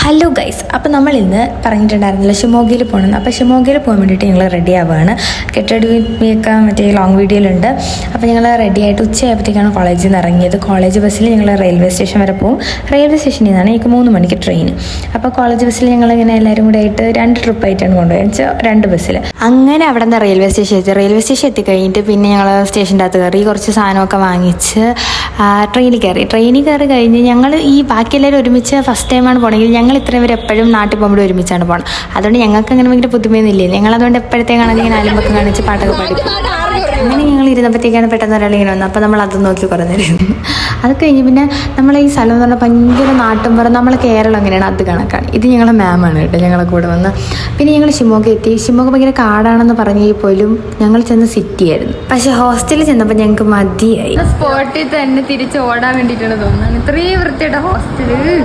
Hello guys, അപ്പോൾ നമ്മൾ ഇന്ന് പറഞ്ഞിട്ടുണ്ടായിരുന്നില്ല ഷിമോഗയിൽ പോകണം. അപ്പോൾ ഷിമോഗയിൽ പോകാൻ വേണ്ടിയിട്ട് ഞങ്ങൾ റെഡി ആവുകയാണ്. ഗെറ്റ് റെഡി വിത്ത് മീ ഒക്കെ മറ്റേ ലോങ് വീഡിയോയിലുണ്ട്. അപ്പോൾ ഞങ്ങൾ റെഡി ആയിട്ട് ഉച്ചയായപ്പോഴത്തേക്കാണ് കോളേജിൽ നിന്ന് ഇറങ്ങിയത്. കോളേജ് ബസ്സിൽ ഞങ്ങൾ റെയിൽവേ സ്റ്റേഷൻ വരെ പോകും. റെയിൽവേ സ്റ്റേഷനിൽ നിന്നാണ് എനിക്ക് 3 മണിക്ക് ട്രെയിൻ. അപ്പോൾ കോളേജ് ബസ്സിൽ ഞങ്ങളിങ്ങനെ എല്ലാവരും കൂടെ ആയിട്ട് 2 ട്രിപ്പായിട്ടാണ് കൊണ്ടുപോയത്, വെച്ചാൽ 2 ബസ്സിൽ. അങ്ങനെ അവിടെ നിന്ന് റെയിൽവേ സ്റ്റേഷൻ എത്തി. റെയിൽവേ സ്റ്റേഷൻ എത്തിക്കഴിഞ്ഞിട്ട് പിന്നെ ഞങ്ങൾ സ്റ്റേഷൻ്റെ അകത്ത് കയറി കുറച്ച് സാധനമൊക്കെ വാങ്ങിച്ച് ട്രെയിനിൽ കയറി കഴിഞ്ഞ് ഞങ്ങൾ ഈ ബാക്കി എല്ലാവരും ഒരുമിച്ച് ഫസ്റ്റ് ടൈമാണ് പോകണമെങ്കിൽ ഞങ്ങൾ ഇത്രയും പേര് എപ്പോഴും നാട്ടിൽ പോകുമ്പോൾ ഒരുമിച്ചാണ് പോകണം. അതുകൊണ്ട് ഞങ്ങൾക്ക് അങ്ങനെ ഭയങ്കര പുതുമയൊന്നുമില്ലേ. ഞങ്ങളതുകൊണ്ട് എപ്പോഴത്തേക്കാണെങ്കിൽ ഇങ്ങനെ അലുമ്പൊക്കെ കാണിച്ച് പാട്ടൊക്കെ പഠിക്കും. അങ്ങനെ ഞങ്ങൾ ഇരുന്നപ്പോഴത്തേക്കാണ് പെട്ടെന്ന് ഒരാളിങ്ങനെ വന്നു. അപ്പോൾ നമ്മൾ അത് നോക്കി കുറേ നേരം. അത് കഴിഞ്ഞ് പിന്നെ നമ്മളെ ഈ സ്ഥലം എന്ന് പറഞ്ഞാൽ ഭയങ്കര നാട്ടുംപുറം, നമ്മൾ കേരളം എങ്ങനെയാണ് അത് കണക്കാണ്. ഇത് ഞങ്ങളെ മാമാണ് കേട്ടോ ഞങ്ങളെ കൂടെ വന്ന്. പിന്നെ ഞങ്ങൾ ഷിമോഗ എത്തി. ഷിമോഗ ഭയങ്കര കാടാണെന്ന് പറഞ്ഞെങ്കിൽ പോലും ഞങ്ങൾ ചെന്ന് സിറ്റി ആയിരുന്നു. പക്ഷെ ഹോസ്റ്റലിൽ ചെന്നപ്പോൾ ഞങ്ങൾക്ക് മതിയായി. സ്പോട്ടിൽ തന്നെ തിരിച്ച് ഓടാൻ വേണ്ടിയിട്ടാണ് തോന്നുന്നത്. ഇത്രയും വൃത്തിയുടെ ഹോസ്റ്റല്.